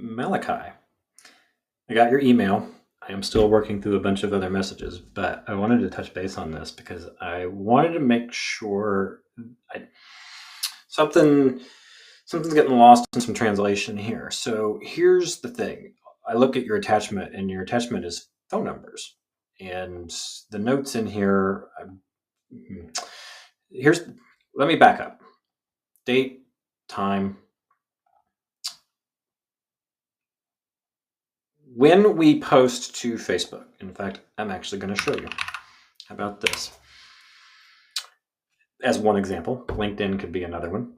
Malachi, I got your email. I am still working through a bunch of other messages, but I wanted to touch base on this because I wanted to make sure I, something something's getting lost in some translation here. So here's the thing: I look at your attachment, and your attachment is phone numbers, and the notes in here. Here's Let me back up: date, time. When we post to Facebook, in fact, I'm actually going to show you. How about this? As one example, LinkedIn could be another one.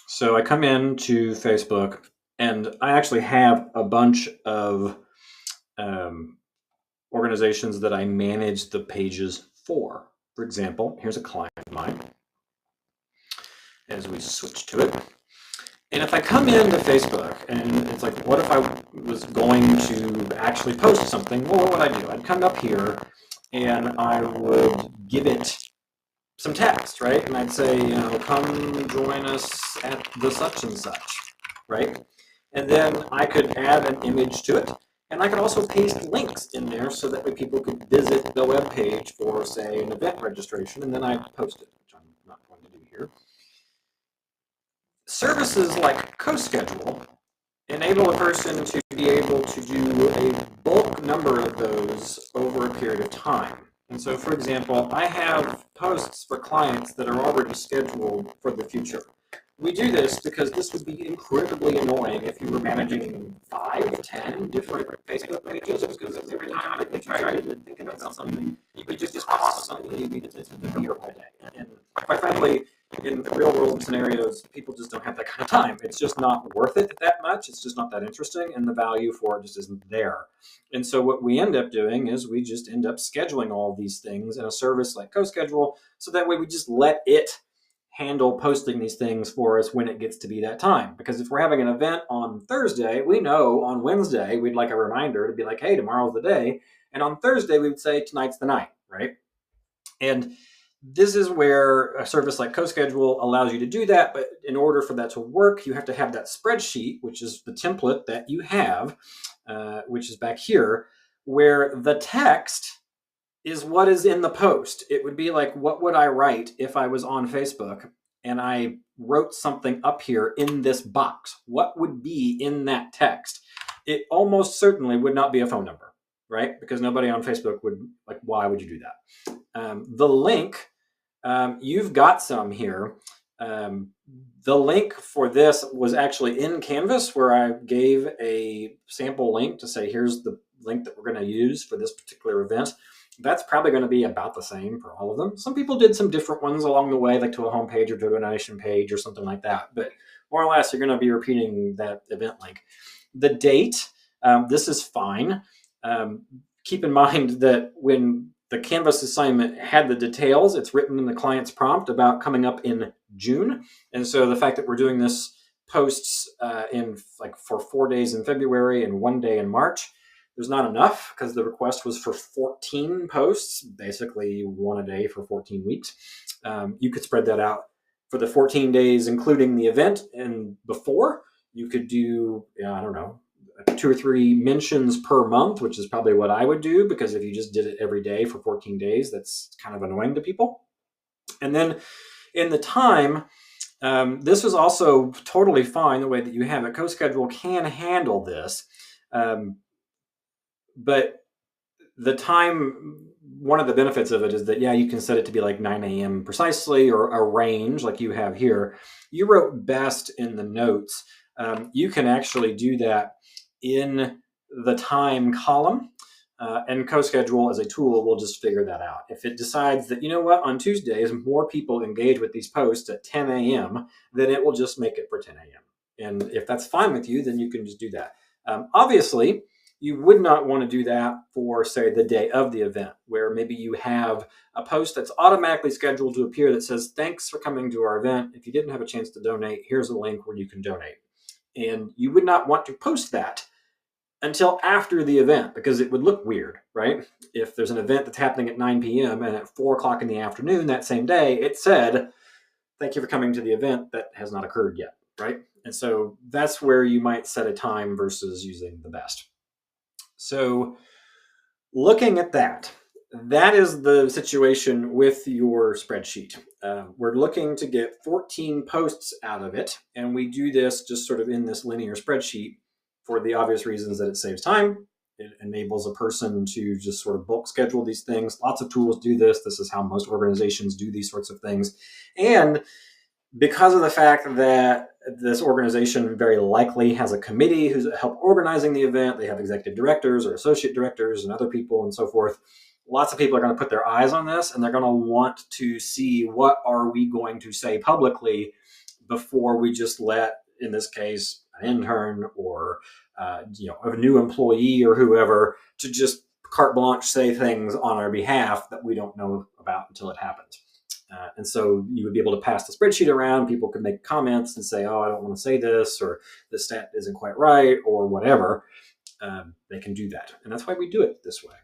So I come into Facebook and I actually have a bunch of organizations that I manage the pages for. For example, here's a client of mine as we switch to it. And if I come into Facebook and it's like, what if I was going to actually post something? Well, what would I do? I'd come up here and I would give it some text, right? And I'd say, come join us at the such and such, right? And then I could add an image to it. And I could also paste links in there so that way people could visit the web page for, say, an event registration, and then I post it, which I'm not going to do here. Services like CoSchedule enable a person to be able to do a bulk number of those over a period of time. And so, for example, I have posts for clients that are already scheduled for the future. We do this because this would be incredibly annoying if you were managing 5, 10 different Facebook pages, because every time you try to think about something, you could just toss something you needed to be here all day. And quite frankly, in real world scenarios, people just don't have that kind of time. It's just not worth it that much. It's just not that interesting, and the value for it just isn't there. And so what we end up doing is we just end up scheduling all these things in a service like CoSchedule, so that way we just let it handle posting these things for us when it gets to be that time. Because if we're having an event on Thursday, we know on Wednesday we'd like a reminder to be like, hey, tomorrow's the day. And on Thursday we would say tonight's the night, right? And this is where a service like CoSchedule allows you to do that. But in order for that to work, you have to have that spreadsheet, which is the template that you have, which is back here, where the text is what is in the post. It would be like, what would I write if I was on Facebook and I wrote something up here in this box? What would be in that text? It almost certainly would not be a phone number, right? Because nobody on Facebook would, like, why would you do that? The link, you've got some here. The link for this was actually in Canvas, where I gave a sample link to say, here's the link that we're going to use for this particular event. That's probably going to be about the same for all of them. Some people did some different ones along the way, like to a home page or to a donation page or something like that. But more or less, you're going to be repeating that event link. The date, this is fine. Keep in mind that when the Canvas assignment had the details, it's written in the client's prompt about coming up in June. And so the fact that we're doing this posts for 4 days in February and 1 day in March, there's not enough, because the request was for 14 posts, basically one a day for 14 weeks. You could spread that out for the 14 days, including the event. And before, you could do, 2 or 3 mentions per month, which is probably what I would do, because if you just did it every day for 14 days, that's kind of annoying to people. And then in the time, this was also totally fine the way that you have it. CoSchedule can handle this. But the time, one of the benefits of it is that, you can set it to be like 9 a.m. precisely, or a range like you have here. You wrote best in the notes. You can actually do that in the time column. And CoSchedule as a tool will just figure that out. If it decides that, on Tuesdays, more people engage with these posts at 10 a.m., then it will just make it for 10 a.m. And if that's fine with you, then you can just do that. Obviously, you would not want to do that for, say, the day of the event, where maybe you have a post that's automatically scheduled to appear that says, thanks for coming to our event. If you didn't have a chance to donate, here's a link where you can donate. And you would not want to post that until after the event, because it would look weird, right? If there's an event that's happening at 9 p.m. and at 4 o'clock in the afternoon that same day, it said, thank you for coming to the event, that has not occurred yet. right? And so that's where you might set a time versus using the best. So looking at that, that is the situation with your spreadsheet. We're looking to get 14 posts out of it, and we do this just sort of in this linear spreadsheet for the obvious reasons that it saves time. It enables a person to just sort of bulk schedule these things. Lots of tools do this. This is how most organizations do these sorts of things. And because of the fact that this organization very likely has a committee who's help organizing the event, they have executive directors or associate directors and other people and so forth. Lots of people are going to put their eyes on this, and they're going to want to see what are we going to say publicly before we just let, in this case, an intern or a new employee or whoever to just carte blanche say things on our behalf that we don't know about until it happens. And so you would be able to pass the spreadsheet around. People could make comments and say, oh, I don't want to say this, or the stat isn't quite right, or whatever. They can do that. And that's why we do it this way.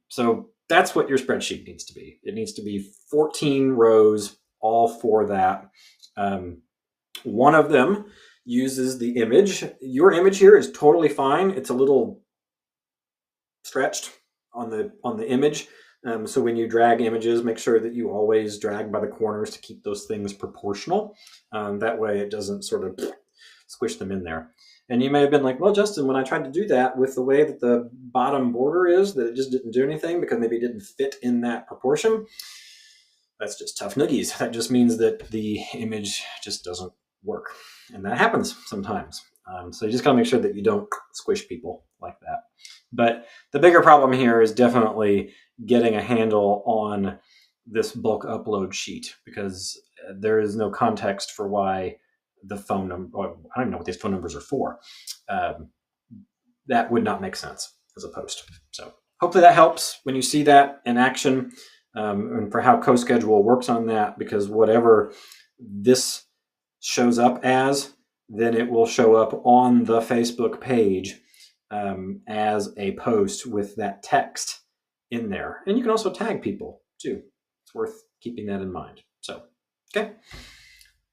So that's what your spreadsheet needs to be. It needs to be 14 rows, all for that. One of them uses the image. Your image here is totally fine. It's a little stretched on the image. So when you drag images, make sure that you always drag by the corners to keep those things proportional. That way it doesn't sort of squish them in there. And you may have been like, well, Justin, when I tried to do that with the way that the bottom border is, that it just didn't do anything because maybe it didn't fit in that proportion. That's just tough noogies. That just means that the image just doesn't work. And that happens sometimes. So you just gotta make sure that you don't squish people like that. But the bigger problem here is definitely getting a handle on this bulk upload sheet, because there is no context for why the phone number, I don't even know what these phone numbers are for. That would not make sense as a post. So hopefully that helps when you see that in action, and for how CoSchedule works on that, because whatever this shows up as, then it will show up on the Facebook page as a post with that text in there. And you can also tag people too. It's worth keeping that in mind. So, okay.